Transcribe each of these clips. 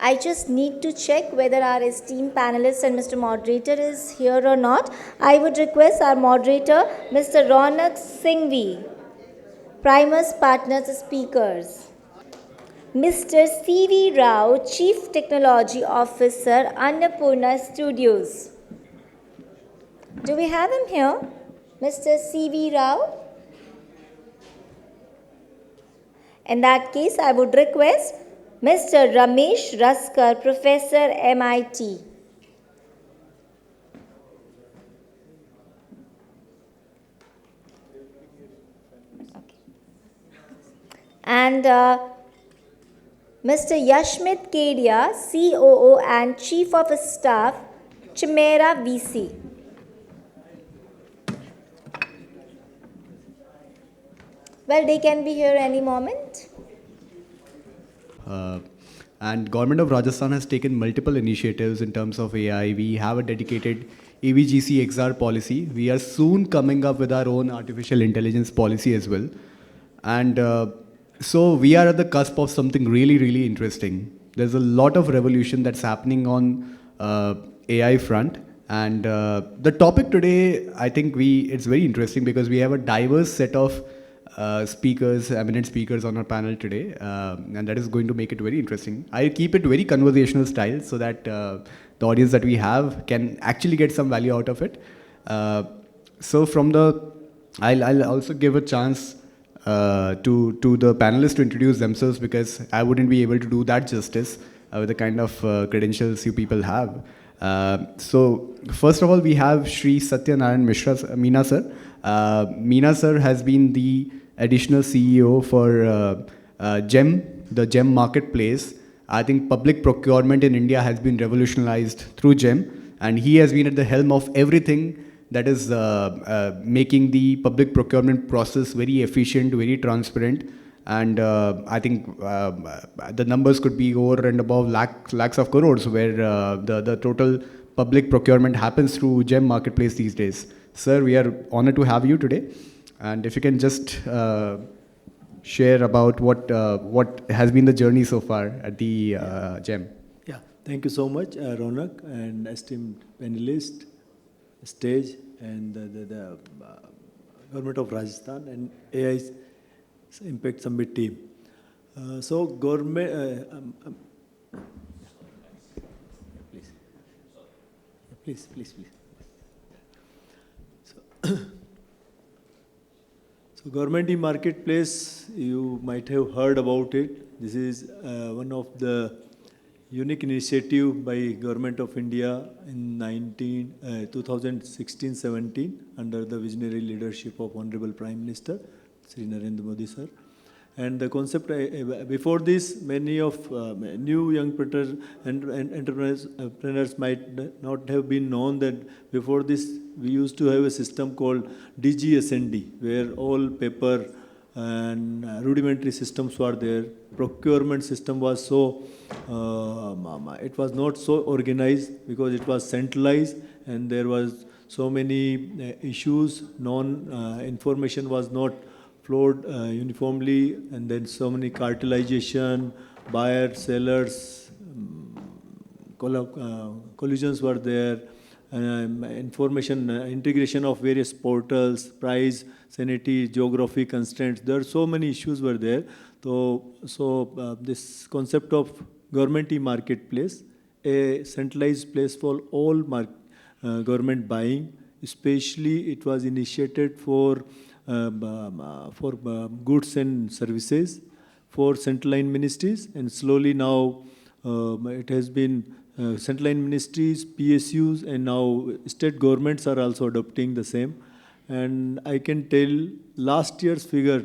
I just need to check whether our esteemed panelist and Mr. Moderator is here or not. I would request our moderator, Mr. Raunak Singhvi, Primus Partners Speakers. Mr. C.V. Rao, Chief Technology Officer, Annapurna Studios. Do we have him here? Mr. C.V. Rao? In that case, I would request Mr. Ramesh Raskar, Professor, MIT. Okay. And Mr. Yashmit Kedia, COO and Chief of Staff, ChimeraVC. Well, they can be here any moment. And Government of Rajasthan has taken multiple initiatives in terms of AI. We have a dedicated AVGC XR policy. We are soon coming up with our own artificial intelligence policy as well. And so we are at the cusp of something really, really interesting. There's a lot of revolution that's happening on AI front. And the topic today, I think it's very interesting because we have a diverse set of speakers, eminent speakers on our panel today, and that is going to make it very interesting. I keep it very conversational style so that the audience that we have can actually get some value out of it. So I'll also give a chance to the panelists to introduce themselves because I wouldn't be able to do that justice with the kind of credentials you people have. So first of all, we have Shri Satya Narayan Mishra, Meena sir. Meena sir has been the additional CEO for GEM, the GEM marketplace. I think public procurement in India has been revolutionized through GEM, and he has been at the helm of everything that is making the public procurement process very efficient, very transparent. And I think the numbers could be over and above lakhs of crores, where the total public procurement happens through GEM marketplace these days. Sir, we are honored to have you today. And if you can just share about what has been the journey so far at the GEM. Yeah, thank you so much, Raunak, and esteemed panelist, stage, and the Government of Rajasthan and AI Impact Summit team. So government, please. So government e-marketplace, you might have heard about it. This is one of the unique initiative by Government of India in 2016-17 under the visionary leadership of Honorable Prime Minister, Shri Narayan Modi sir. And the concept, before this, many of new young entrepreneurs might not have been known that before this, we used to have a system called DGSND, where all paper and rudimentary systems were there. Procurement system was it was not so organized because it was centralized and there was so many issues, information was not flowed uniformly, and then so many cartelization, buyer, sellers, collisions were there, information integration of various portals, price, sanity, geography constraints. There are so many issues were there. So this concept of government e-marketplace, a centralized place for all government buying, especially it was initiated for goods and services for central line ministries, and slowly now it has been central line ministries, PSUs, and now state governments are also adopting the same. And I can tell last year's figure,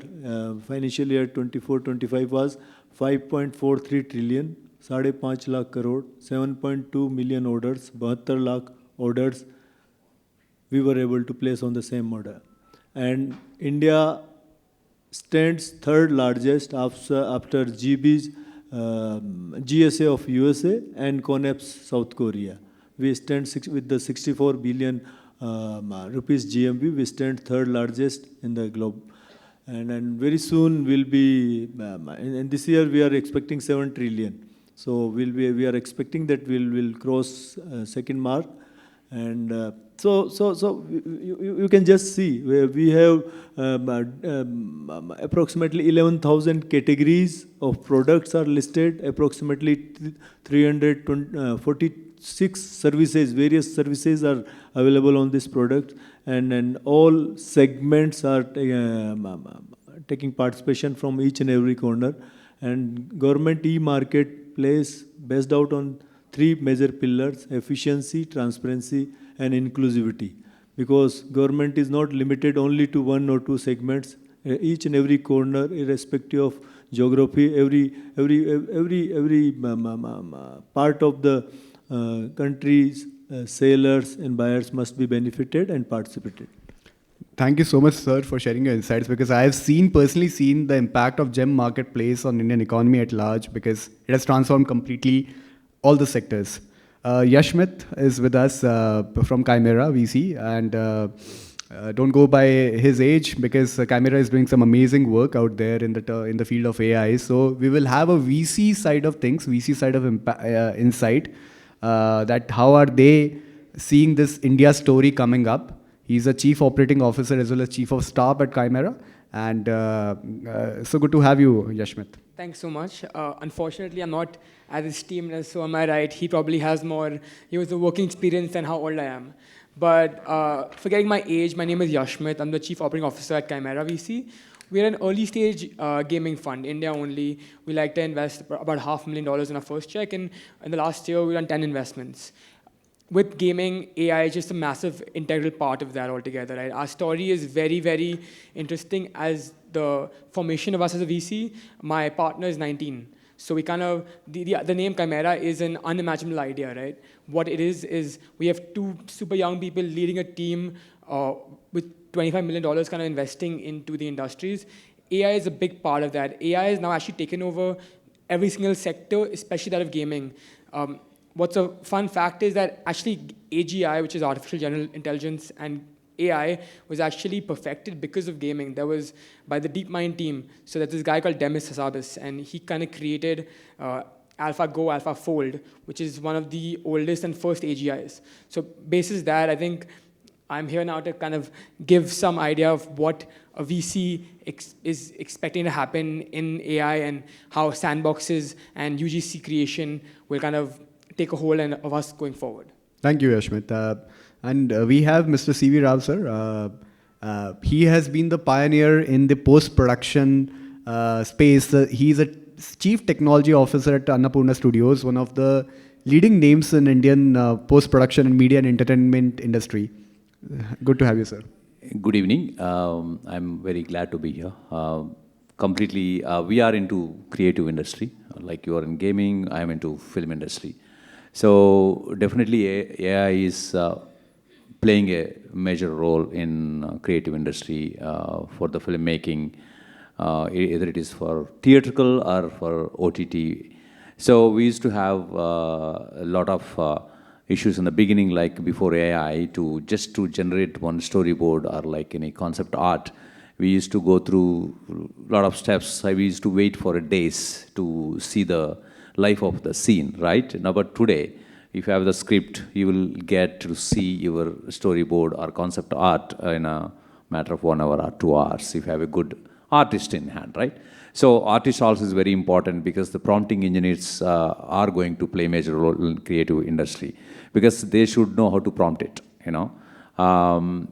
financial year 24-25 was 5.43 trillion, 5.5 lakh crore, 7.2 million orders, 72 lakh orders we were able to place on the same order. And India stands third largest after GB's GSA of USA and CONEPS South Korea. We stand with the 64 billion rupees GMV. We stand third largest in the globe. And very soon we'll be, and this year we are expecting 7 trillion. So we are expecting that we'll cross second mark, and you can just see we have approximately 11,000 categories of products are listed, approximately 346 services, various services are available on this product, and all segments are taking participation from each and every corner. And government e-marketplace based out on three major pillars: efficiency, transparency, and inclusivity. Because government is not limited only to one or two segments. Each and every corner, irrespective of geography, every part of the country's sellers and buyers must be benefited and participated. Thank you so much, sir, for sharing your insights, because I have personally seen the impact of GEM marketplace on Indian economy at large, because it has transformed completely all the sectors. Yashmit is with us from ChimeraVC, and don't go by his age, because Chimera is doing some amazing work out there in the field of AI. So we will have a VC side of things, VC side of insight, that how are they seeing this India story coming up. He's a chief operating officer as well as chief of staff at Chimera. And so good to have you, Yashmit. Thanks so much. Unfortunately, I'm not as esteemed as, so am I right? He probably has more, he was the working experience than how old I am. But forgetting my age, my name is Yashmit. I'm the chief operating officer at ChimeraVC. We're an early stage gaming fund, India only. We like to invest about $500,000 in our first check. And in the last year, we've done 10 investments. With gaming, AI is just a massive integral part of that altogether. Right? Our story is very, very interesting as the formation of us as a VC. My partner is 19. So we kind of, the name Chimera is an unimaginable idea, right? What it is we have two super young people leading a team with $25 million kind of investing into the industries. AI is a big part of that. AI has now actually taken over every single sector, especially that of gaming. What's a fun fact is that actually AGI, which is artificial general intelligence, and AI was actually perfected because of gaming. That was by the DeepMind team. So there's this guy called Demis Hassabis, and he kind of created AlphaGo, AlphaFold, which is one of the oldest and first AGIs. So basis that, I think I'm here now to kind of give some idea of what a VC is expecting to happen in AI and how Sandboxes and UGC creation will kind of take a hold of us going forward. Thank you, Yashmit. And we have Mr. C.V. Rao, sir. He has been the pioneer in the post-production space. He's a chief technology officer at Annapurna Studios, one of the leading names in Indian post-production and media and entertainment industry. Good to have you, sir. Good evening. I'm very glad to be here. Completely, we are into creative industry. Like you are in gaming, I'm into film industry. So definitely AI is playing a major role in creative industry for the filmmaking, either it is for theatrical or for OTT. So we used to have a lot of issues in the beginning, like before AI, to generate one storyboard or like any concept art. We used to go through a lot of steps. We used to wait for days to see the life of the scene, right? Now, but today, if you have the script, you will get to see your storyboard or concept art in a matter of 1 hour or 2 hours, if you have a good artist in hand, right? So artist also is very important, because the prompting engineers are going to play a major role in creative industry, because they should know how to prompt it, you know.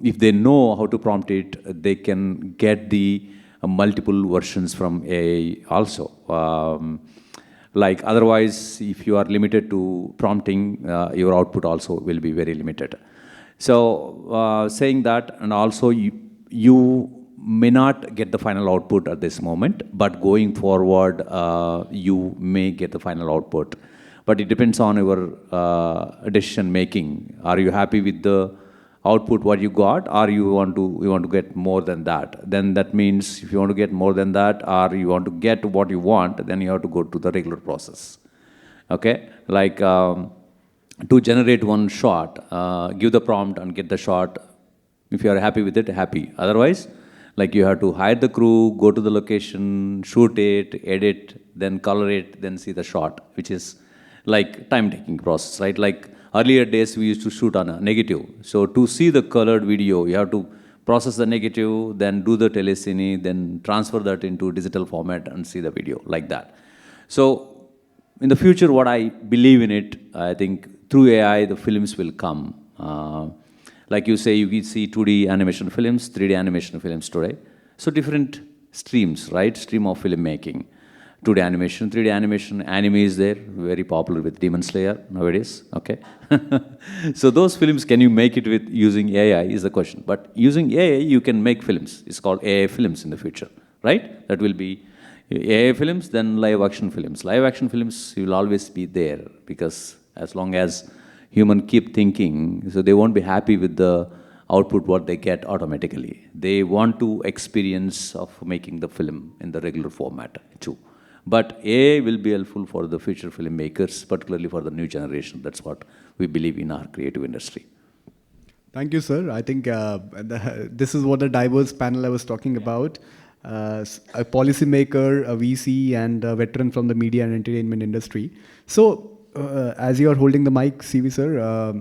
If they know how to prompt it, they can get the multiple versions from AI also. Like otherwise, if you are limited to prompting, your output also will be very limited. So saying that, and also you may not get the final output at this moment, but going forward, you may get the final output. But it depends on your decision making. Are you happy with the output what you got, or you want to get more than that? Then that means if you want to get more than that, or you want to get what you want, then you have to go to the regular process. Okay, like to generate one shot, give the prompt and get the shot. If you are happy with it, happy. Otherwise, Like you have to hire the crew, go to the location, shoot it, edit, then color it, then see the shot, which is like time-taking process, right? Like earlier days, we used to shoot on a negative. So to see the colored video, you have to process the negative, then do the telecine, then transfer that into digital format and see the video like that. So in the future, what I believe in it, I think through AI, the films will come. Like you say, you can see 2D animation films, 3D animation films today. So different streams, right? Stream of filmmaking. 2D animation, 3D animation, anime is there, very popular with Demon Slayer nowadays, okay? So those films, can you make it with using AI is the question. But using AI, you can make films. It's called AI films in the future, right? That will be AI films, then live action films. Live action films will always be there because as long as human keep thinking, so they won't be happy with the output what they get automatically. They want to experience of making the film in the regular format too. But AI will be helpful for the future filmmakers, particularly for the new generation. That's what we believe in our creative industry. Thank you, sir. I think this is what the diverse panel I was talking about. A policymaker, a VC, and a veteran from the media and entertainment industry. So, as you are holding the mic, CV sir,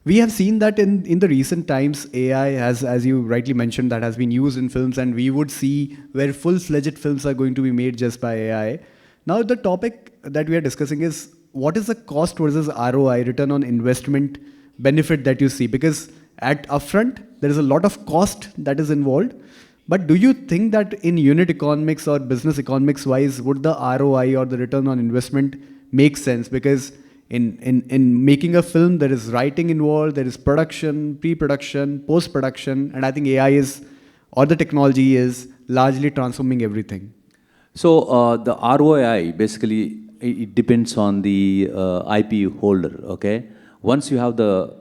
we have seen that in the recent times, AI has, as you rightly mentioned, that has been used in films, and we would see where full-fledged films are going to be made just by AI. Now, the topic that we are discussing is what is the cost versus ROI, return on investment benefit that you see? Because at upfront, there is a lot of cost that is involved. But do you think that in unit economics or business economics wise, would the ROI or the return on investment make sense? Because in making a film, there is writing involved, there is production, pre-production, post-production, and I think AI is, or the technology is largely transforming everything. So the ROI, basically, it depends on the IP holder, okay? Once you have the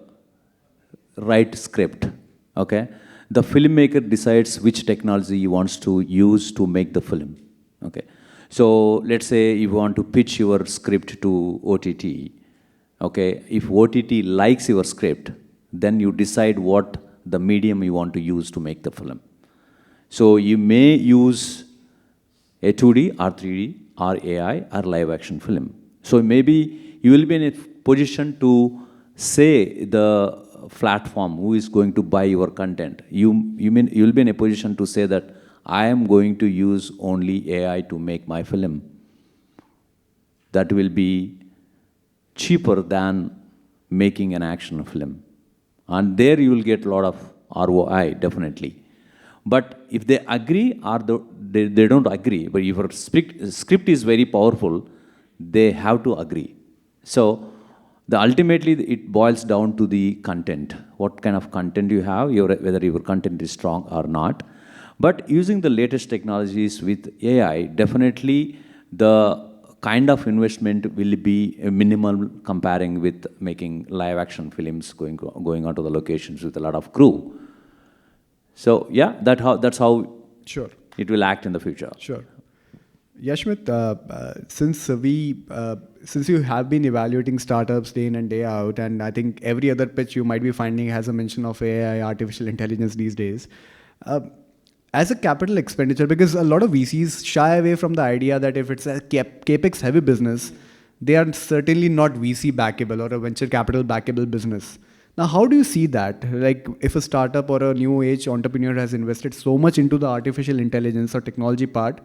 right script, okay, the filmmaker decides which technology he wants to use to make the film, okay? So let's say you want to pitch your script to OTT, okay? If OTT likes your script, then you decide what the medium you want to use to make the film. So you may use a 2D or 3D or AI or live action film. So maybe you will be in a position to say the platform who is going to buy your content. You'll be in a position to say that I am going to use only AI to make my film. That will be cheaper than making an action film. And there you will get a lot of ROI, definitely. But if they agree or they don't agree, but if your script is very powerful, they have to agree. So ultimately, it boils down to the content. What kind of content you have, whether your content is strong or not. But using the latest technologies with AI, definitely the kind of investment will be minimal comparing with making live action films, going onto the locations with a lot of crew. So yeah, that's how Sure. it will act in the future. Sure. Yashmit, since you have been evaluating startups day in and day out, and I think every other pitch you might be finding has a mention of AI, artificial intelligence these days. As a capital expenditure, because a lot of VCs shy away from the idea that if it's a CapEx heavy business, they are certainly not VC backable or a venture capital backable business. Now, how do you see that? Like, if a startup or a new age entrepreneur has invested so much into the artificial intelligence or technology part,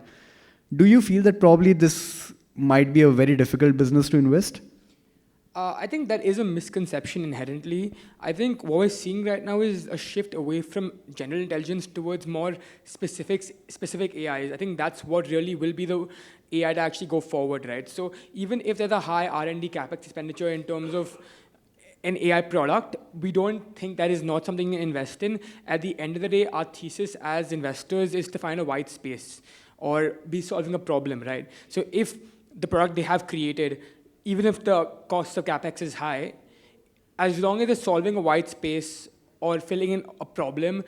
do you feel that probably this might be a very difficult business to invest? I think that is a misconception inherently. I think what we're seeing right now is a shift away from general intelligence towards more specific AIs. I think that's what really will be the AI to actually go forward, right? So even if there's a high R&D CapEx expenditure in terms of an AI product, we don't think that is not something to invest in. At the end of the day, our thesis as investors is to find a white space or be solving a problem, right? So if the product they have created, even if the cost of CapEx is high, as long as it's solving a white space or filling in a problem,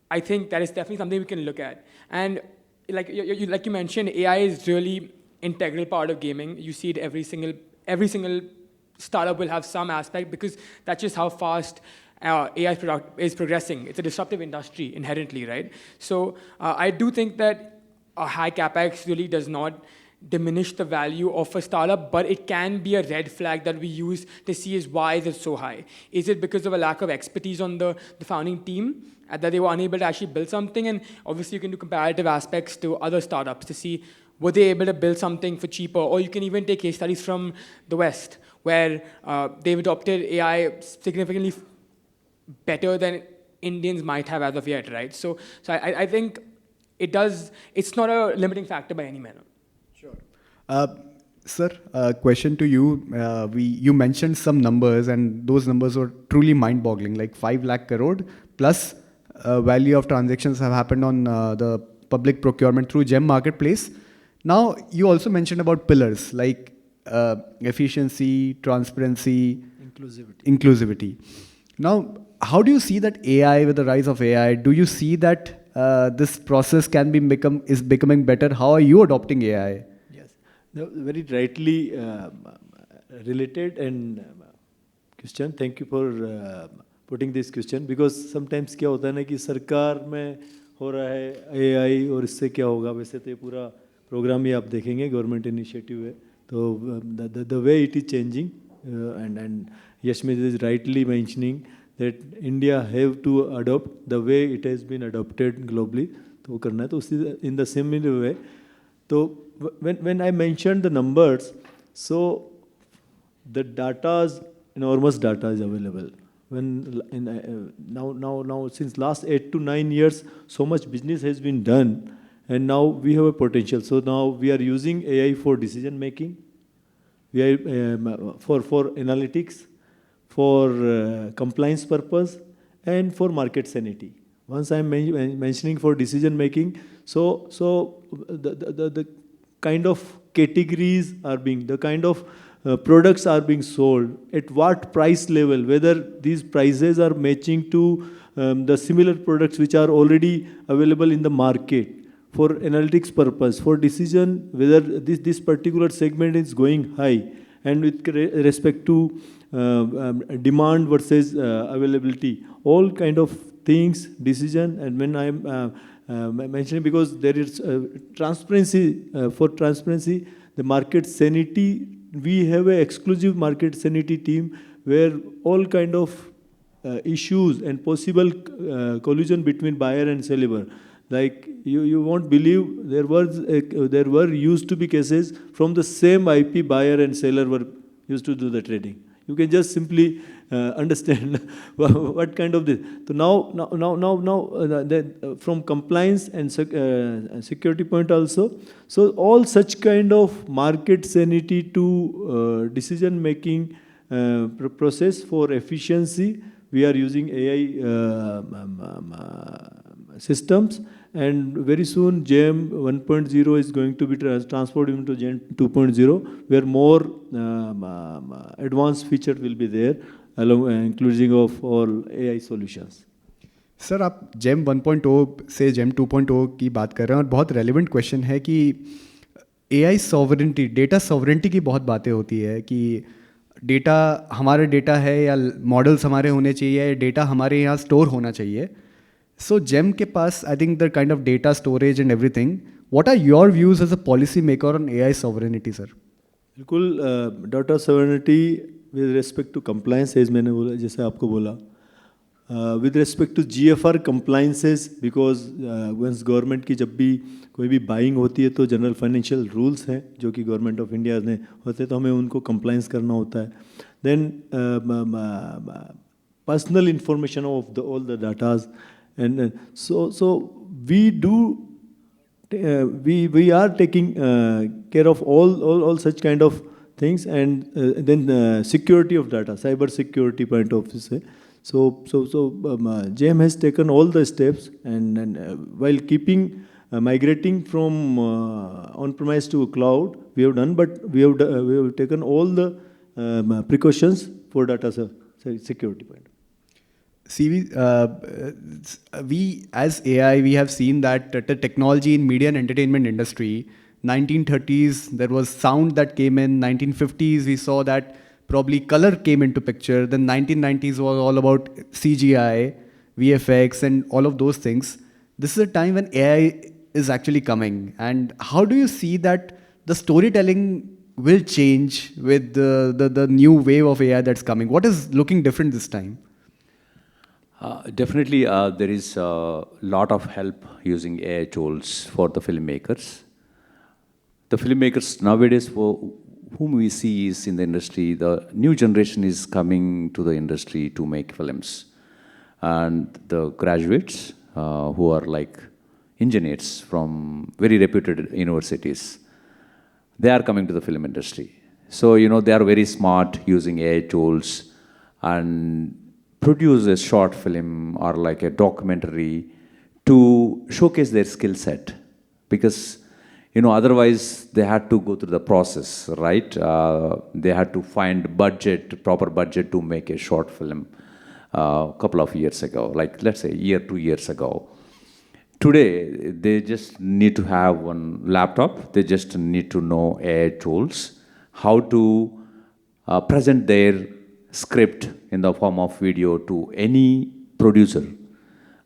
I think that is definitely something we can look at. And like you mentioned, AI is really integral part of gaming. You see it every single startup will have some aspect because that's just how fast AI is progressing. It's a disruptive industry inherently, right? So I do think that a high capex really does not diminish the value of a startup, but it can be a red flag that we use to see is why is it so high? Is it because of a lack of expertise on the founding team that they were unable to actually build something? And obviously you can do comparative aspects to other startups to see were they able to build something for cheaper, or you can even take case studies from the West where they've adopted AI significantly better than Indians might have as of yet, right? So I think it's not a limiting factor by any manner. Sir, question to you. You mentioned some numbers, and those numbers were truly mind-boggling, like 5 lakh crore plus value of transactions have happened on the public procurement through GEM marketplace. Now, you also mentioned about pillars like efficiency, transparency, inclusivity. Now, how do you see that AI, with the rise of AI, do you see that this process is becoming better? How are you adopting AI? No, very rightly related and question. Thank you for putting this question, because sometimes क्या होता है ना कि सरकार में हो रहा है AI और इससे क्या होगा. वैसे तो ये पूरा प्रोग्राम ही आप देखेंगे गवर्नमेंट इनिशिएटिव है, तो the way it is changing and Yashmit is rightly mentioning that India have to adopt the way it has been adopted globally. तो करना है तो उसी in the similar way. So when I mentioned the numbers, so the enormous data is available. Now since last 8 to 9 years, so much business has been done, and now we have a potential. So now we are using AI for decision making, we are for analytics, for compliance purpose, and for market sanity. Once I'm mentioning for decision making, so the kind of categories are being, the kind of products are being sold, at what price level, whether these prices are matching to the similar products which are already available in the market, for analytics purpose, for decision, whether this particular segment is going high, and with respect to demand versus availability, all kind of things, decision. And when I am mentioning, because there is transparency, for transparency, the market sanity, we have an exclusive market sanity team where all kind of issues and possible collusion between buyer and seller, like you won't believe, there were used to be cases from the same IP, buyer and seller were used to do the trading. You can just simply understand what kind of this. So now from compliance and security point also, so all such kind of market sanity to decision making process for efficiency, we are using AI systems. And very soon GEM 1.0 is going to be transferred into GEM 2.0, where more advanced feature will be there, along including of all AI solutions. Sir, आप GeM 1.0 से GeM 2.0 की बात कर रहे हैं, और बहुत relevant question है कि AI सॉवरेंटी, डेटा सॉवरेंटी की बहुत बातें होती है कि डेटा हमारा डेटा है या मॉडल्स हमारे होने चाहिए, या डेटा हमारे यहाँ स्टोर होना चाहिए. So GEM के पास, I think the kind of data storage and everything. What are your views as a policy maker on AI sovereignty, sir? बिल्कुल, data sovereignty with respect to compliance, as मैंने बोला, जैसे आपको बोला, with respect to GFR compliances, because once government की जब भी कोई भी buying होती है तो general financial rules हैं जो कि government of India ने होते हैं, तो हमें उनको compliance करना होता है. Then personal information of all the datas. And so we are taking care of all such kind of things, and then security of data, cyber security point of view. So GEM has taken all the steps, and while keeping migrating from on-premise to cloud, we have done, but we have taken all the precautions for data security point. See, we as AI, we have seen that the technology in media and entertainment industry, 1930s, there was sound that came in. 1950s, we saw that probably color came into picture. Then 1990s was all about CGI, VFX, and all of those things. This is a time when AI is actually coming. And how do you see that the storytelling will change with the new wave of AI that's coming? What is looking different this time? Definitely, there is a lot of help using AI tools for the filmmakers. The filmmakers nowadays, for whom we see is in the industry, the new generation is coming to the industry to make films. And the graduates who are like engineers from very reputed universities, they are coming to the film industry. So, they are very smart using AI tools and produce a short film or like a documentary to showcase their skill set. Because, otherwise they had to go through the process, right? They had to find proper budget to make a short film a couple of years ago, like let's say a year, 2 years ago. Today, they just need to have one laptop. They just need to know AI tools, how to present their script in the form of video to any producer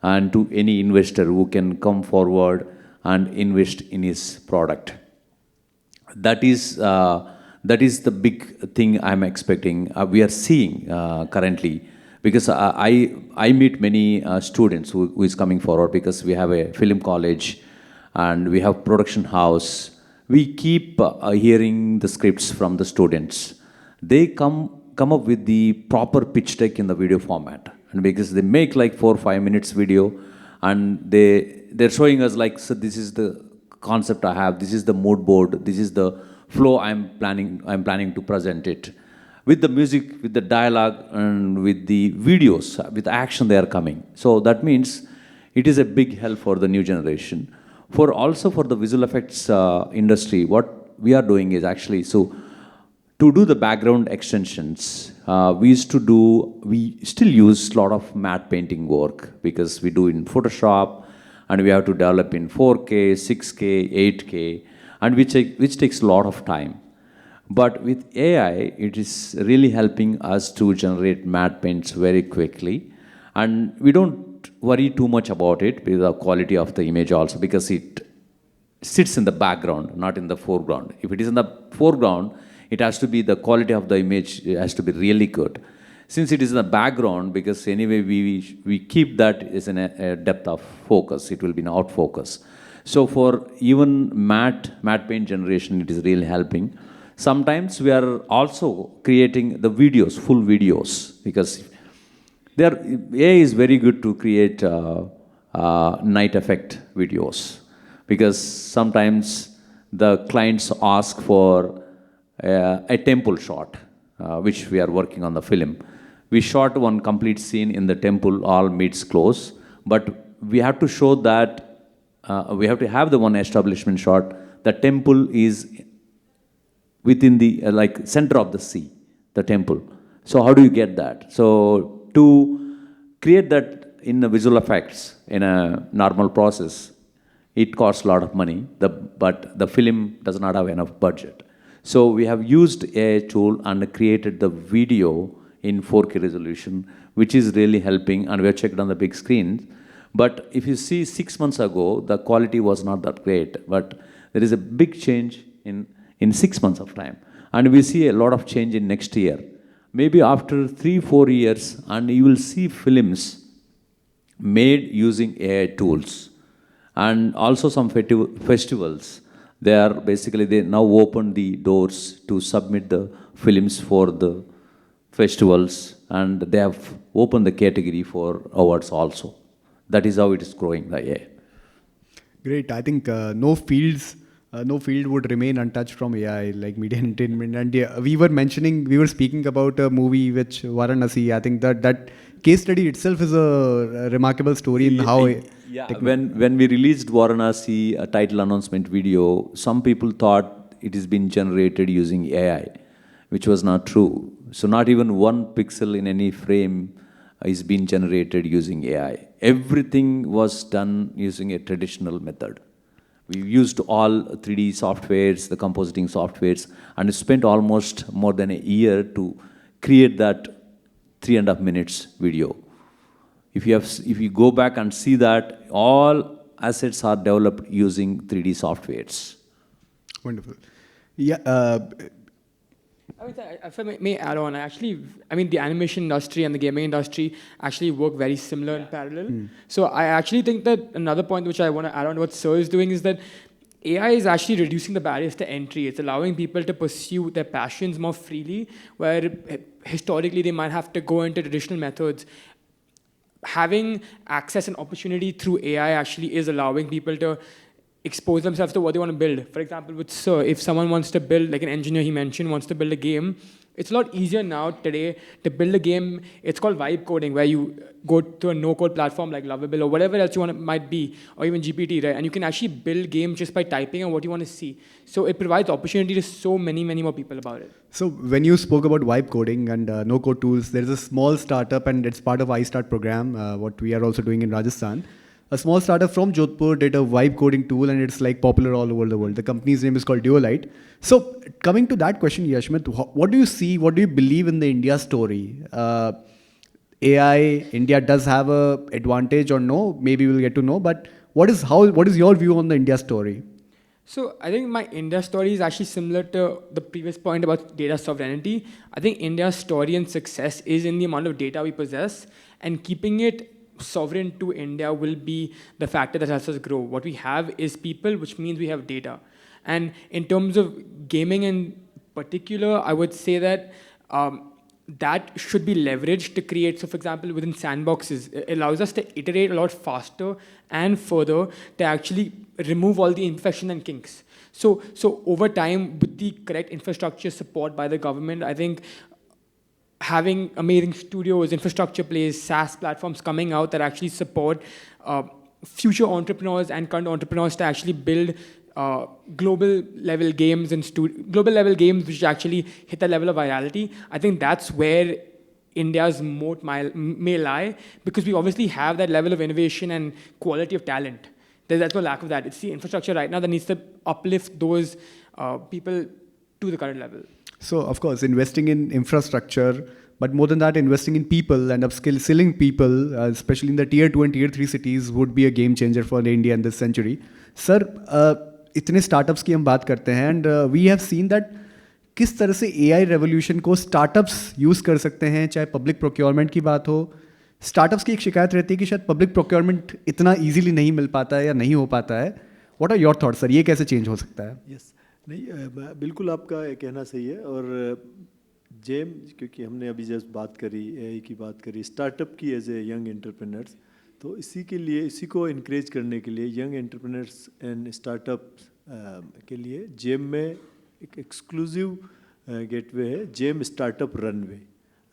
and to any investor who can come forward and invest in his product. That is the big thing I'm expecting. We are seeing currently, because I meet many students who is coming forward, because we have a film college and we have production house. We keep hearing the scripts from the students. They come up with the proper pitch deck in the video format, and because they make like 4 or 5 minutes video, and they're showing us like, so this is the concept I have, this is the mood board, this is the flow I'm planning to present it, with the music, with the dialogue, and with the videos, with action they are coming. So that means it is a big help for the new generation. Also for the visual effects industry, what we are doing is actually, so to do the background extensions, we still use a lot of matte painting work, because we do in Photoshop and we have to develop in 4K, 6K, 8K, and which takes a lot of time. But with AI, it is really helping us to generate matte paints very quickly. And we don't worry too much about it with the quality of the image also, because it sits in the background, not in the foreground. If it is in the foreground, it has to be, the quality of the image has to be really good. Since it is in the background, because anyway we keep that as a depth of focus, it will be an out focus. So for even matte paint generation, it is really helping. Sometimes we are also creating the videos, full videos, because AI is very good to create night effect videos, because sometimes the clients ask for a temple shot, which we are working on the film. We shot one complete scene in the temple, all meets close, but we have to show that we have to have the one establishment shot. The temple is within the like center of the sea, the temple. So how do you get that? So to create that in the visual effects in a normal process, it costs a lot of money, but the film does not have enough budget. So we have used AI tool and created the video in 4K resolution, which is really helping, and we have checked on the big screens. But if you see 6 months ago, the quality was not that great, but there is a big change in 6 months of time. And we see a lot of change in next year. Maybe after 3-4 years, and you will see films made using AI tools. And also some festivals, they now open the doors to submit the films for the festivals, and they have opened the category for awards also. That is how it is growing, the AI. Great. I think no field would remain untouched from AI, like media and entertainment. And yeah, we were speaking about a movie which Varanasi. I think that case study itself is a remarkable story in how. Yeah, when we released Varanasi a title announcement video, some people thought it has been generated using AI, which was not true. So not even one pixel in any frame is being generated using AI. Everything was done using a traditional method. We used all 3D softwares, the compositing softwares, and spent almost more than a year to create that 3.5 minutes video. If you go back and see that, all assets are developed using 3D softwares. Wonderful. Yeah. I mean, if I may add on, the animation industry and the gaming industry actually work very similar in parallel. So I actually think that another point which I want to add on to what Sir is doing is that AI is actually reducing the barriers to entry. It's allowing people to pursue their passions more freely, where historically they might have to go into traditional methods. Having access and opportunity through AI actually is allowing people to expose themselves to what they want to build. For example, with Sir, if someone wants to build, like an engineer he mentioned, wants to build a game, it's a lot easier now today to build a game. It's called vibe coding, where you go to a no-code platform like Lovable or whatever else you want it might be, or even GPT, right? And you can actually build games just by typing on what you want to see. So it provides opportunity to so many, many more people about it. So when you spoke about vibe coding and no-code tools, there is a small startup, and it's part of iStart program, what we are also doing in Rajasthan. A small startup from Jodhpur did a vibe coding tool, and it's like popular all over the world. The company's name is called Duolite. So coming to that question, Yashmit, what do you see, what do you believe in the India story? AI, India does have a advantage or no? Maybe we'll get to know, but what is your view on the India story? So I think my India story is actually similar to the previous point about data sovereignty. I think India's story and success is in the amount of data we possess, and keeping it sovereign to India will be the factor that helps us grow. What we have is people, which means we have data. And in terms of gaming in particular, I would say that that should be leveraged to create, so for example, within Sandboxes, it allows us to iterate a lot faster and further to actually remove all the imperfection and kinks. So over time, with the correct infrastructure support by the government, I think having amazing studios, infrastructure plays, SaaS platforms coming out that actually support future entrepreneurs and current entrepreneurs to actually build global level games which actually hit the level of virality. I think that's where India's moat may lie, because we obviously have that level of innovation and quality of talent. There's no lack of that. It's the infrastructure right now that needs to uplift those people to the current level. So, of course, investing in infrastructure, but more than that, investing in people and upskilling people, especially in the tier 2 and tier 3 cities, would be a game changer for India in this century. Sir, इतने startups की हम बात करते हैं, and we have seen that किस तरह से AI revolution को startups use कर सकते हैं, चाहे public procurement की बात हो. Startups की एक शिकायत रहती है कि शायद public procurement इतना easily नहीं मिल पाता है या नहीं हो पाता है. What are your thoughts, sir? ये कैसे change हो सकता है? Yes. नहीं, बिल्कुल आपका कहना सही है. और जेम, क्योंकि हमने अभी जस्ट बात करी AI की बात करी, स्टार्टअप की एज ए यंग एंटरप्रेन्योर्स, तो इसी के लिए, इसी को इनक्रेज करने के लिए यंग एंटरप्रेन्योर्स एंड स्टार्टअप के लिए जेम में एक एक्सक्लूसिव गेटवे है, GeM startup runway.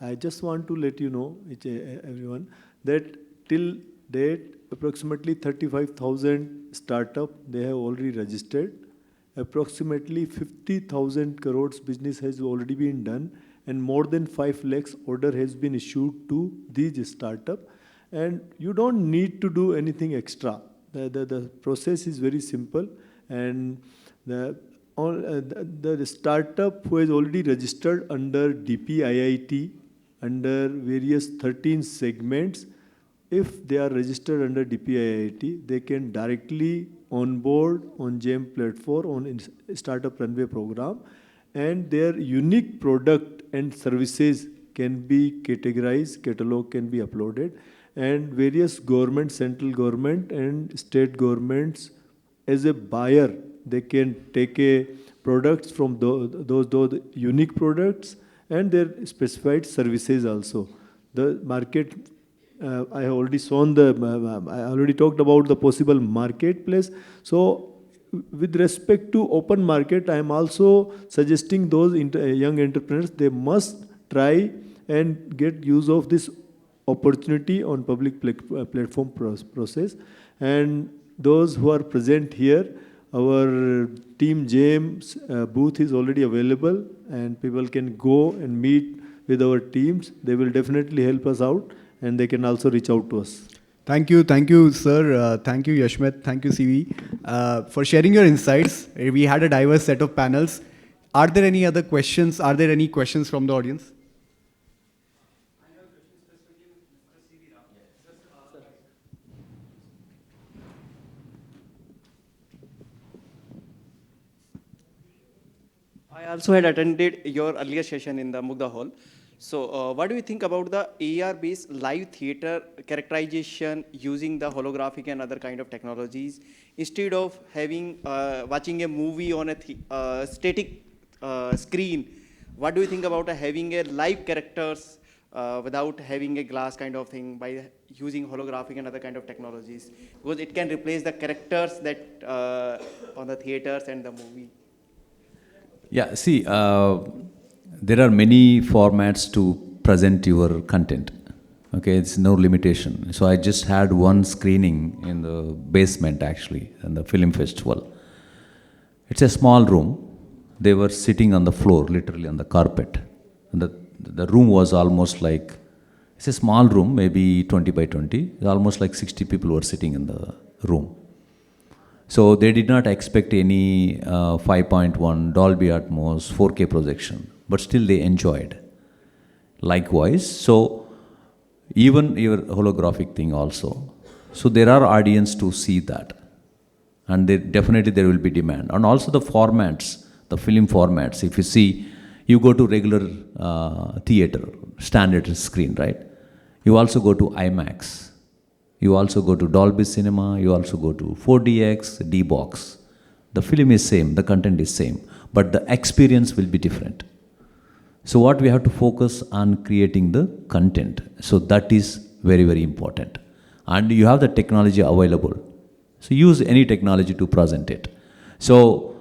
I just want to let you know everyone that till date approximately 35,000 startup they have already registered. Approximately 50,000 crores business has already been done, and more than 5 lakhs order has been issued to these startup. And you don't need to do anything extra. The process is very simple, and the startup who has already registered under DPIIT under various 13 segments, if they are registered under DPIIT, they can directly onboard on GEM platform on Startup Runway program, and their unique product and services can be categorized, catalog can be uploaded, and various government, central government and state governments, as a buyer, they can take a products from those unique products and their specified services also. The market, I have already shown I already talked about the possible marketplace. So with respect to open market, I am also suggesting those young entrepreneurs, they must try and get use of this opportunity on public platform process. And those who are present here, our team James booth is already available, and people can go and meet with our teams. They will definitely help us out, and they can also reach out to us. Thank you, sir. Thank you, Yashmit. Thank you, CV, for sharing your insights. We had a diverse set of panels. Are there any other questions? Are there any questions from the audience? I also had attended your earlier session in the Mugda Hall. So, what do you think about the AR-based live theater characterization using the holographic and other kind of technologies instead of having watching a movie on a static screen? What do you think about having a live characters without having a glass kind of thing by using holographic and other kind of technologies? Because it can replace the characters that on the theaters and the movie. Yeah, see, there are many formats to present your content. Okay, it's no limitation. So I just had one screening in the basement actually, in the film festival. It's a small room. They were sitting on the floor, literally on the carpet. And the room was almost like, it's a small room, maybe 20 by 20. Almost like 60 people were sitting in the room. So they did not expect any 5.1 Dolby Atmos 4K projection, but still they enjoyed. Likewise, so even your holographic thing also. So there are audience to see that, and definitely there will be demand. And also the formats, the film formats. If you see, you go to regular theater, standard screen, right? You also go to IMAX. You also go to Dolby Cinema, you also go to 4DX, D-Box. The film is same, the content is same, but the experience will be different. So what we have to focus on creating the content. So that is very, very important. And you have the technology available. So use any technology to present it. So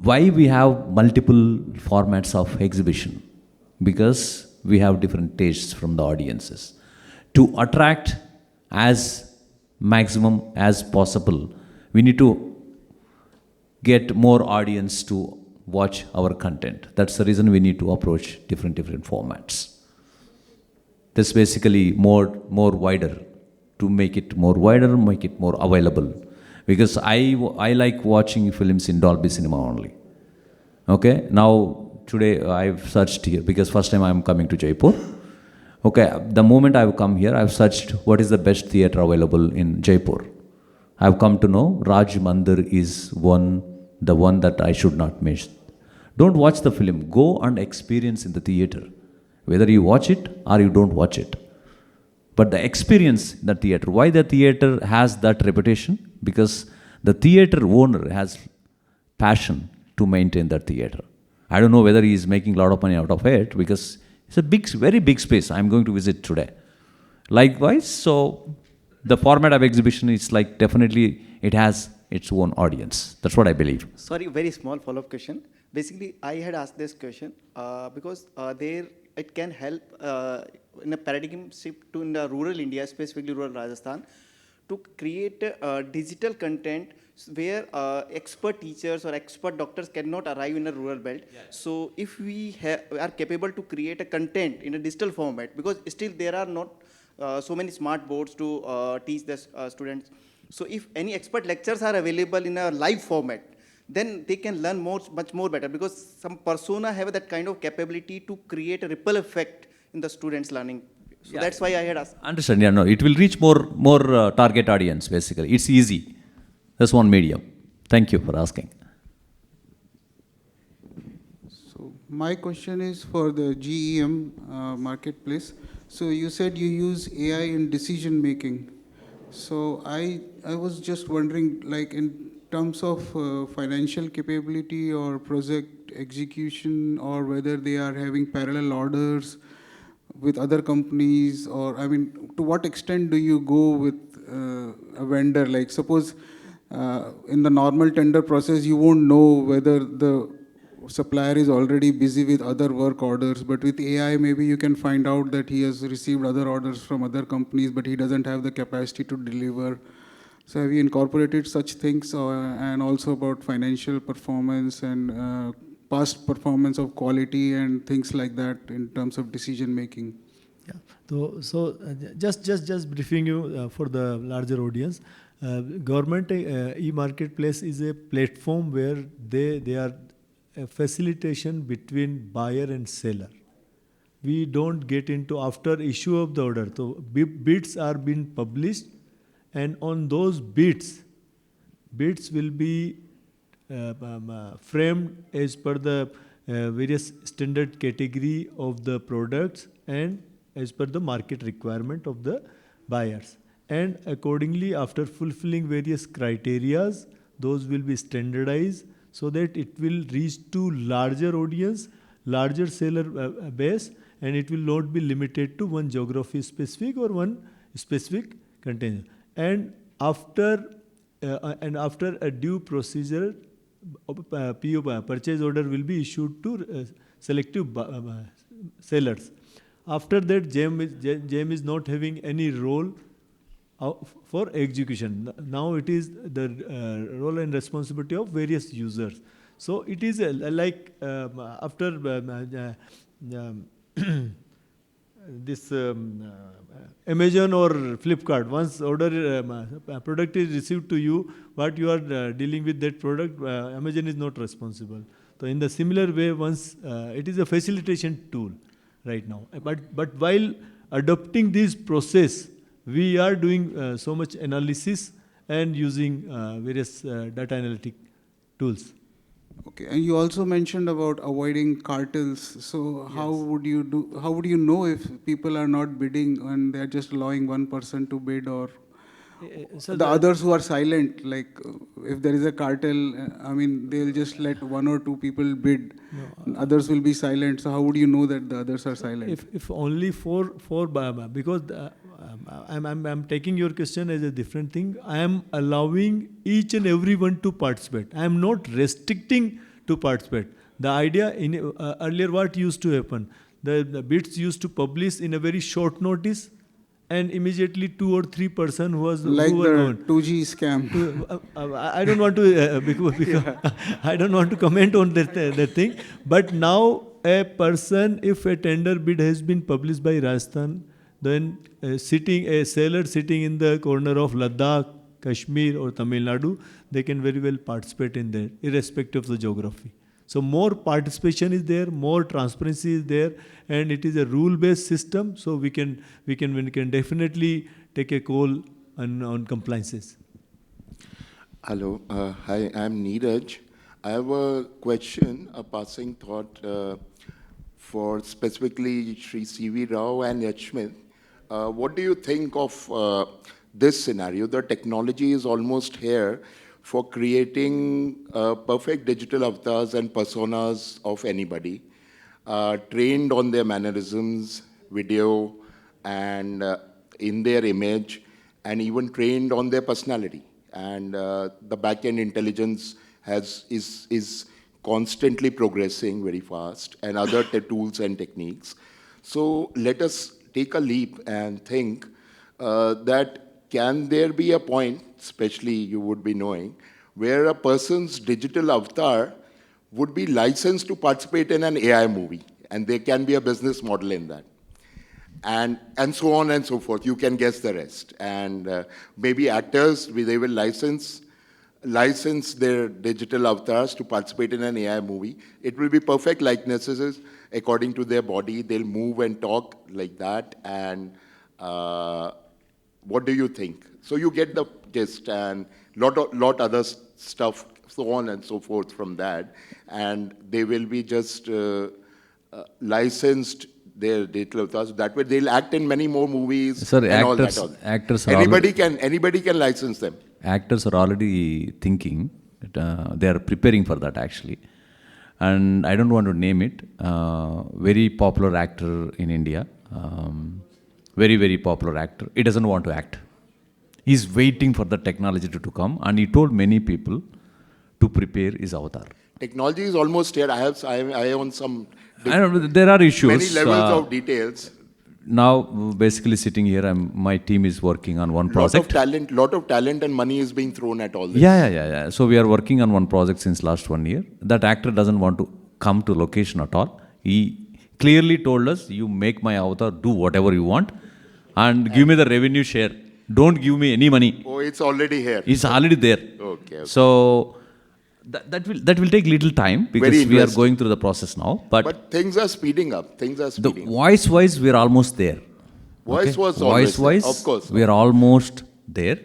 why we have multiple formats of exhibition? Because we have different tastes from the audiences. To attract as maximum as possible, we need to get more audience to watch our content. That's the reason we need to approach different formats. This basically more wider, to make it more wider, make it more available. Because I like watching films in Dolby Cinema only. Okay, now today I've searched here because first time I'm coming to Jaipur. Okay, the moment I've come here, I've searched what is the best theater available in Jaipur. I've come to know Raj Mandir is the one that I should not miss. Don't watch the film, go and experience in the theater. Whether you watch it or you don't watch it. But the experience in the theater, why the theater has that reputation? Because the theater owner has passion to maintain that theater. I don't know whether he is making a lot of money out of it because it's a very big space. I'm going to visit today. Likewise, so the format of exhibition is like definitely it has its own audience. That's what I believe. Sorry, very small follow-up question. Basically, I had asked this question because there it can help in a paradigm shift to in the rural India, specifically rural Rajasthan, to create digital content where expert teachers or expert doctors cannot arrive in a rural belt. Yes. So if we are capable to create a content in a digital format, because still there are not so many smart boards to teach the students. So if any expert lectures are available in a live format, then they can learn much more better, because some persona have that kind of capability to create a ripple effect in the students' learning. So that's why I had asked. Understand? Yeah, no, it will reach more target audience. Basically, it's easy. That's one medium. Thank you for asking. So my question is for the GEM marketplace. So you said you use AI in decision making. So I was just wondering, like in terms of financial capability or project execution, or whether they are having parallel orders with other companies, or I mean, to what extent do you go with a vendor? Like suppose in the normal tender process, you won't know whether the supplier is already busy with other work orders, but with AI, maybe you can find out that he has received other orders from other companies, but he doesn't have the capacity to deliver. So have you incorporated such things, and also about financial performance and past performance of quality and things like that in terms of decision making? Yeah. So just briefing you for the larger audience. Government e-marketplace is a platform where they are a facilitation between buyer and seller. We don't get into after issue of the order. So bids are being published, and on those bids will be framed as per the various standard category of the products and as per the market requirement of the buyers. And accordingly, after fulfilling various criterias, those will be standardized so that it will reach to larger audience, larger seller base, and it will not be limited to one geography specific or one specific container. And after a due procedure, PO purchase order will be issued to selective sellers. After that, GEM is not having any role for execution. Now it is the role and responsibility of various users. So it is like after this Amazon or Flipkart, once order product is received to you, what you are dealing with that product, Amazon is not responsible. So in the similar way, once it is a facilitation tool right now. But while adopting this process, we are doing so much analysis and using various data analytic tools. Okay, and you also mentioned about avoiding cartels. So how would you know if people are not bidding and they're just allowing one person to bid, or So the others who are silent? Like if there is a cartel, I mean, they'll just let one or two people bid. Others will be silent. So how would you know that the others are silent? If only for because I'm taking your question as a different thing. I am allowing each and everyone to participate. I am not restricting to participate. The idea in earlier what used to happen, the bids used to publish in a very short notice, and immediately 2 or 3 person who were known. 2G scam. I don't want to because I don't want to comment on that thing. But now a person, if a tender bid has been published by Rajasthan, then a seller sitting in the corner of Ladakh, Kashmir or Tamil Nadu, they can very well participate in that, irrespective of the geography. So more participation is there, more transparency is there, and it is a rule-based system. So we can definitely take a call on compliances. Hello, hi, I'm Neeraj. I have a question, a passing thought for specifically Shri C.V. Rao and Yashmit. What do you think of this scenario? The technology is almost here for creating perfect digital avatars and personas of anybody, trained on their mannerisms, video, and in their image, and even trained on their personality. And the back-end intelligence is constantly progressing very fast, and other tools and techniques. So let us take a leap and think that can there be a point, especially you would be knowing, where a person's digital avatar would be licensed to participate in an AI movie, and there can be a business model in that. And so on and so forth. You can guess the rest. And maybe actors, they will license their digital avatars to participate in an AI movie. It will be perfect likenesses according to their body. They'll move and talk like that. And what do you think? So you get the gist, and lot other stuff, so on and so forth from that. And they will be just licensed their digital avatars. That way they'll act in many more movies. Sir, and actors anybody can license them. Actors are already thinking, they are preparing for that actually. And I don't want to name it, very popular actor in India, very, very popular actor. He doesn't want to act. He's waiting for the technology to come, and he told many people to prepare his avatar. Technology is almost here. I own some. I don't know, there are issues. Many levels of details. Now, basically sitting here, my team is working on one project. Lot of talent and money is being thrown at all this. Yeah. So we are working on one project since last 1 year. That actor doesn't want to come to location at all. He clearly told us, you make my avatar, do whatever you want, and give me the revenue share. Don't give me any money. Oh, it's already here. It's already there. Okay. So that will take little time because we are going through the process now. But things are speeding up. The voice-wise, we are almost there. Voice-wise, of course. We are almost there.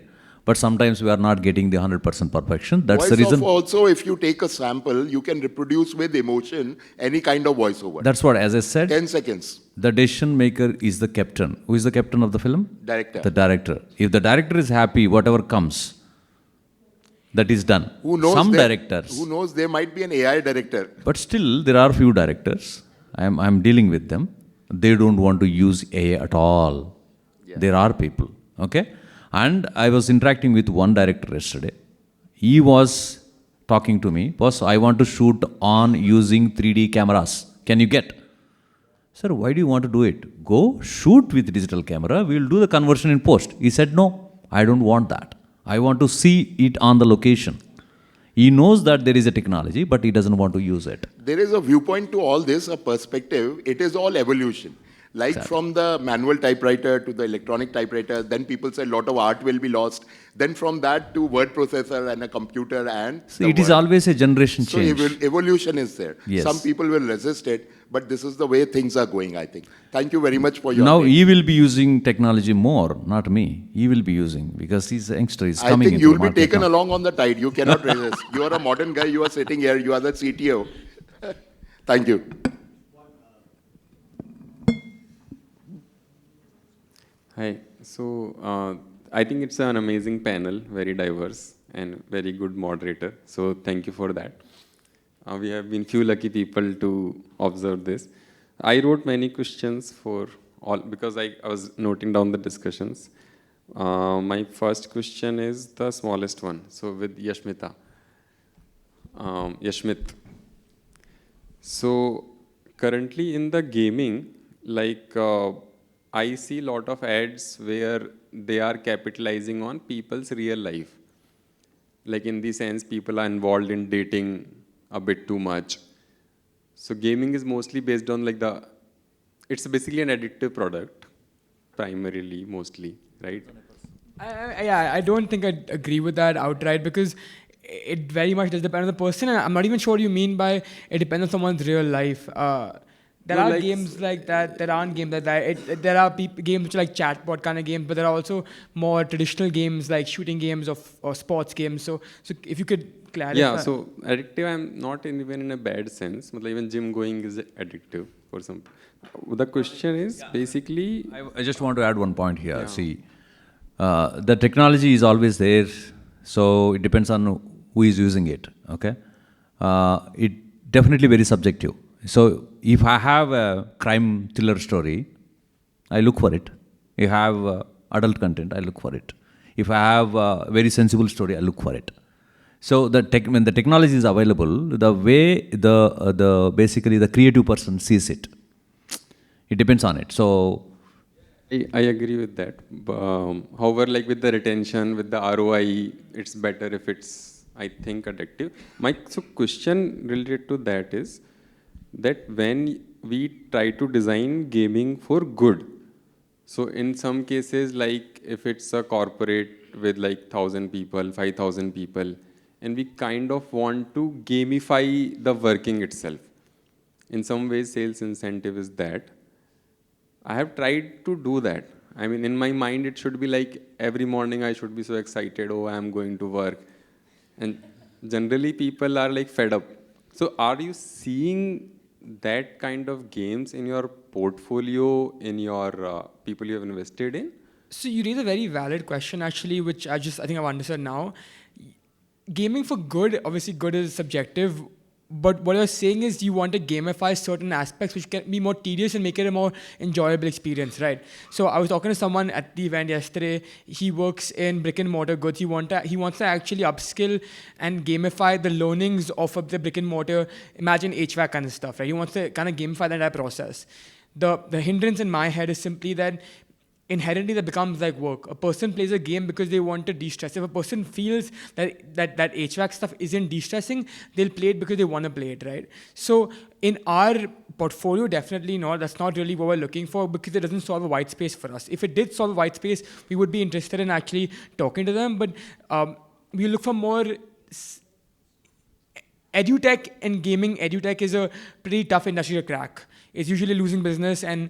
but sometimes we are not getting the 100% perfection. That's Voice the reason. off also, if you take a sample, you can reproduce with emotion any kind of voiceover. That's what, as I said, 10 seconds. the decision maker is the captain. Who is the captain of the film? Director. The director. If the director is happy, whatever comes, that is done. Who knows Some there, directors. Who knows, there might be an AI director. But still, there are few directors. I'm dealing with them. They don't want to use AI at all. Yeah. There are people. Okay? And I was interacting with one director yesterday. He was talking to me, boss, I want to shoot on using 3D cameras. Can you get? Sir, why do you want to do it? Go shoot with digital camera. We will do the conversion in post. He said, no, I don't want that. I want to see it on the location. He knows that there is a technology, but he doesn't want to use it. There is a viewpoint to all this, a perspective. It is all evolution. Like Exactly. from the manual typewriter to the electronic typewriter, then people say a lot of art will be lost. Then from that to word processor and a computer and So it is always a generation change. So evolution is there. Yes. Some people will resist it, but this is the way things are going, I think. Thank you very much for your Now name. he will be using technology more, not me. He will be using because he's a youngster. He's I coming think into you'll the be market taken now. along on the tide. You cannot resist. You are a modern guy. You are sitting here. You are the CTO. Thank you. Hi. So I think it's an amazing panel, very diverse and very good moderator. So thank you for that. We have been few lucky people to observe this. I wrote many questions for all because I was noting down the discussions. My first question is the smallest one. So with Yashmita. Yashmit. So currently in the gaming, like I see a lot of ads where they are capitalizing on people's real life. Like in the sense, people are involved in dating a bit too much. So gaming is mostly based on like it's basically an addictive product, primarily, mostly, right? I don't think I'd agree with that outright because it very much does depend on the person. And I'm not even sure what you mean by it depends on someone's real life. There No, are like games like that. There aren't games like that. There are games which are like chatbot kind of games, but there are also more traditional games like shooting games or sports games. So if you could clarify. Yeah, so addictive, I'm not even in a bad sense. But even gym going is addictive for some. The question is basically. I just want to add one point here. Yeah. See, the technology is always there, so it depends on who is using it. Okay, it definitely very subjective. So if I have a crime thriller story, I look for it. If I have adult content, I look for it. If I have a very sensible story, I look for it. So when the technology is available, the way basically the creative person sees it, it depends on it. So I agree with that. However, like with the retention, with the ROI, it's better if it's, I think, addictive. My question related to that is that when we try to design gaming for good, so in some cases, like if it's a corporate with like 1,000 people, 5,000 people, and we kind of want to gamify the working itself. In some ways, sales incentive is that. I have tried to do that. I mean, in my mind, it should be like every morning I should be so excited, oh, I'm going to work. And generally, people are like fed up. So are you seeing that kind of games in your portfolio, in your people you have invested in? So you raise a very valid question, actually, which I think I've understood now. Gaming for good, obviously good is subjective, but what you're saying is you want to gamify certain aspects which can be more tedious and make it a more enjoyable experience, right? So I was talking to someone at the event yesterday. He works in brick and mortar goods. He wants to actually upskill and gamify the learnings of the brick and mortar. Imagine HVAC kind of stuff, right? He wants to kind of gamify that entire process. The hindrance in my head is simply that inherently that becomes like work. A person plays a game because they want to de-stress. If a person feels that HVAC stuff isn't de-stressing, they'll play it because they want to play it, right? So in our portfolio, definitely not. That's not really what we're looking for because it doesn't solve a white space for us. If it did solve a white space, we would be interested in actually talking to them. But we look for more edutech and gaming. Edutech is a pretty tough industry to crack. It's usually losing business, and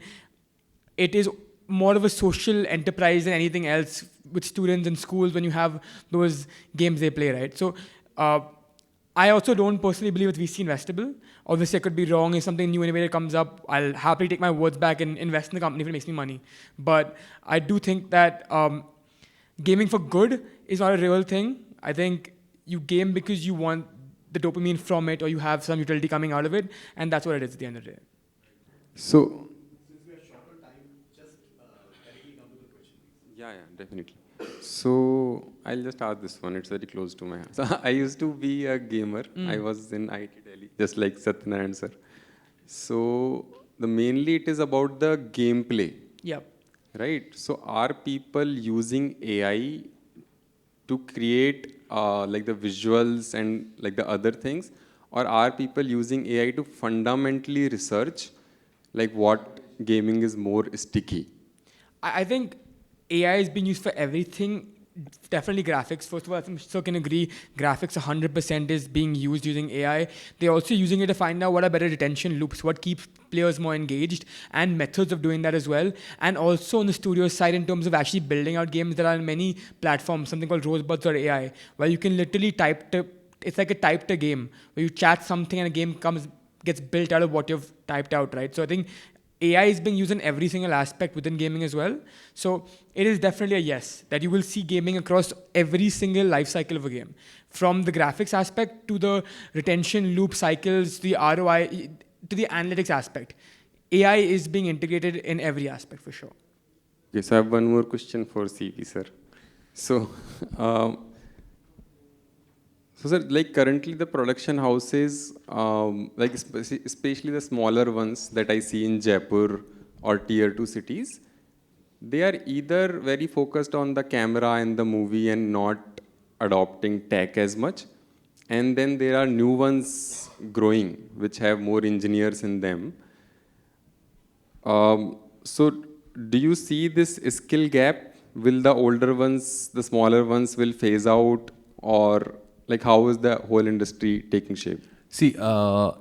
it is more of a social enterprise than anything else with students in schools when you have those games they play, right? So I also don't personally believe it's VC investable. Obviously, I could be wrong. If something new innovative comes up, I'll happily take my words back and invest in the company if it makes me money. But I do think that gaming for good is not a real thing. I think you game because you want the dopamine from it or you have some utility coming out of it, and that's what it is at the end of the day. So, yeah, definitely. So I'll just ask this one. It's very close to my heart. So I used to be a gamer. I was in IT Delhi, just like Satya sir. So mainly it is about the gameplay. Yep. Right. So are people using AI to create like the visuals and like the other things, or are people using AI to fundamentally research like what gaming is more sticky? I think AI is being used for everything. Definitely graphics. First of all, I think Mr. can agree, graphics 100% is being used using AI. They're also using it to find out what are better retention loops, what keeps players more engaged, and methods of doing that as well. And also on the studio side, in terms of actually building out games, there are many platforms, something called Rosebuds or AI, where you can literally it's like a typed a game, where you chat something and a game gets built out of what you've typed out, right? So I think AI is being used in every single aspect within gaming as well. So it is definitely a yes, that you will see gaming across every single life cycle of a game. From the graphics aspect to the retention loop cycles, the ROI, to the analytics aspect. AI is being integrated in every aspect for sure. Okay, so I have one more question for CV, sir. So, sir, like currently the production houses, like especially the smaller ones that I see in Jaipur or tier 2 cities, they are either very focused on the camera and the movie and not adopting tech as much. And then there are new ones growing, which have more engineers in them. So do you see this skill gap? Will the older ones, the smaller ones will phase out, or like how is the whole industry taking shape? See,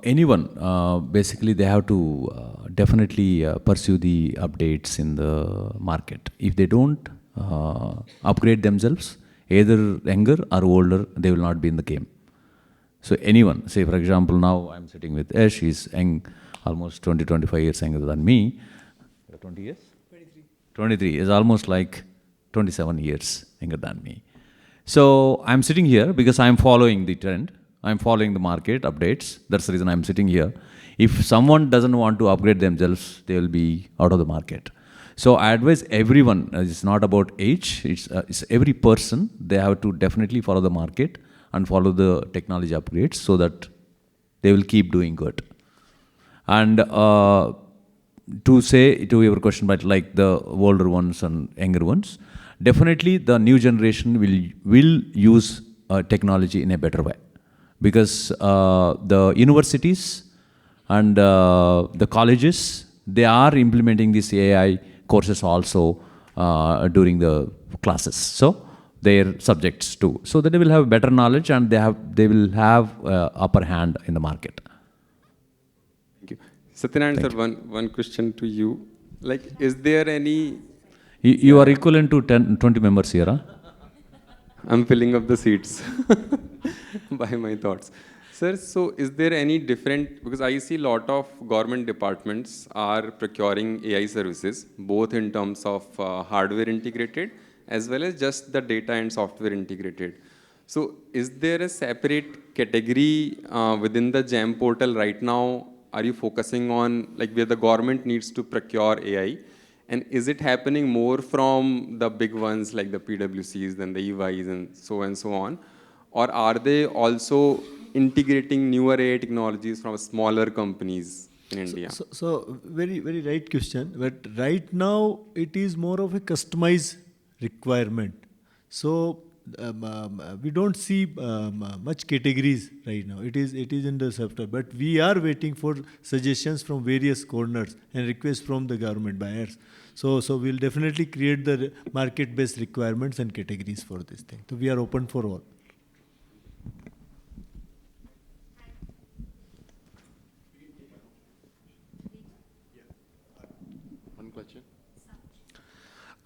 anyone, basically they have to definitely pursue the updates in the market. If they don't upgrade themselves, either younger or older, they will not be in the game. So anyone, say for example, now I'm sitting with Ash, he's young, almost 20, 25 years younger than me. 20 years? 23 is almost like 27 years younger than me. So I'm sitting here because I'm following the trend. I'm following the market updates. That's the reason I'm sitting here. If someone doesn't want to upgrade themselves, they will be out of the market. So I advise everyone, it's not about age, it's every person, they have to definitely follow the market and follow the technology upgrades so that they will keep doing good. And to say to your question about like the older ones and younger ones, definitely the new generation will use technology in a better way. Because the universities and the colleges, they are implementing these AI courses also during the classes. So their subjects too. So that they will have better knowledge and they will have upper hand in the market. Thank you. Satyanarayan sir, one question to you. Like, is there any... You are equivalent to 20 members here, huh? I'm filling up the seats by my thoughts. Sir, so is there any different, because I see a lot of government departments are procuring AI services, both in terms of hardware integrated as well as just the data and software integrated. So is there a separate category within the GEM portal right now? Are you focusing on like where the government needs to procure AI? And is it happening more from the big ones like the PWCs, then the EYs and so on? Or are they also integrating newer AI technologies from smaller companies in India? So very, very right question. But right now, it is more of a customized requirement. So we don't see much categories right now. It is in the software. But we are waiting for suggestions from various corners and requests from the government buyers. So we'll definitely create the market-based requirements and categories for this thing. So we are open for all. One question.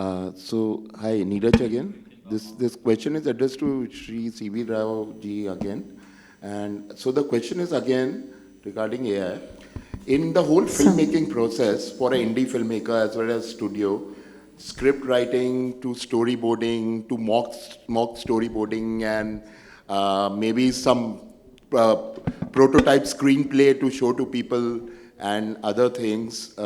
Hi, Neeraj again. This question is addressed to Shri C.V. Rao ji again. And so the question is again regarding AI. In the whole filmmaking process for an indie filmmaker as well as studio, script writing to storyboarding to mock storyboarding and maybe some prototype screenplay to show to people and other things,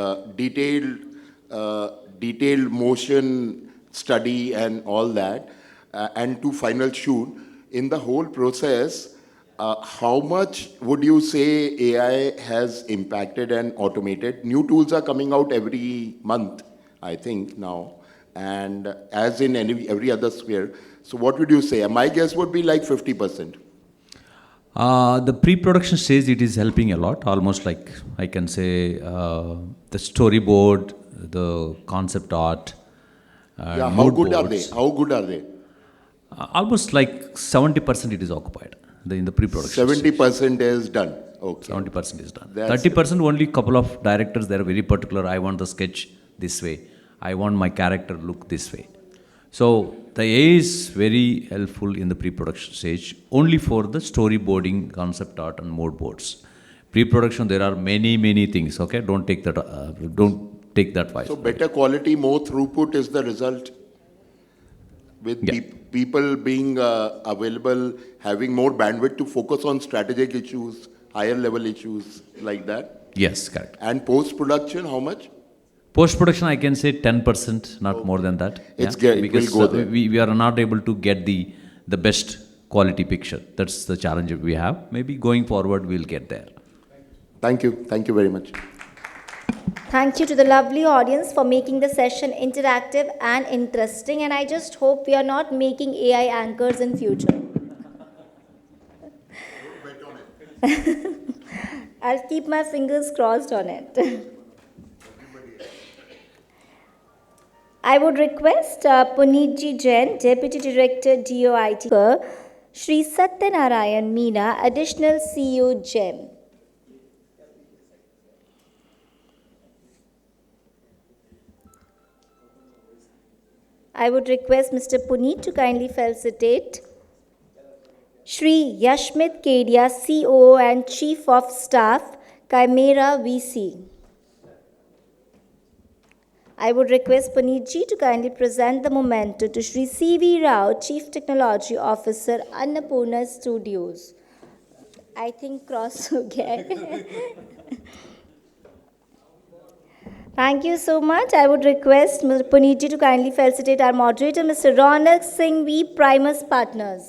detailed motion study and all that, and to final shoot. In the whole process, how much would you say AI has impacted and automated? New tools are coming out every month, I think now, and as in every other sphere. So what would you say? My guess would be like 50%. The pre-production stage, it is helping a lot. Almost like I can say the storyboard, the concept art. Yeah, how good are they? How good are they? Almost like 70% it is occupied in the pre-production. 70% is done. Okay. 70% is done. That's 30% only couple of directors, they are very particular. I want the sketch this way. I want my character look this way. So the AI is very helpful in the pre-production stage, only for the storyboarding, concept art and mood boards. Pre-production, there are many things, okay? Don't take that wise. So better quality, more throughput is the result with people being available, having more bandwidth to focus on strategic issues, higher level issues like that? Yes, correct. And post-production, how much? Post-production, I can say 10%, not more than that. It's good. Because We'll go there. we are not able to get the best quality picture. That's the challenge we have. Maybe going forward, we'll get there. Thank you. Thank you very much. Thank you to the lovely audience for making the session interactive and interesting. And I just hope we are not making AI anchors in future. I'll keep my fingers crossed on it. I would request Puneetji Jain, Deputy Director, DOIT, Shri Satya Narayan, Meena, Additional CEO, GEM. I would request Mr. Puneet to kindly felicitate Shri Yashmit, Kedia, COO and Chief of Staff, ChimeraVC. I would request Puneetji to kindly present the memento to Shri C.V. Rao, Chief Technology Officer, Annapurna Studios. I think cross ho gaya hai. Thank you so much. I would request Mr. Puneetji to kindly felicitate our moderator, Mr. Raunak, Singhvi, Primus Partners.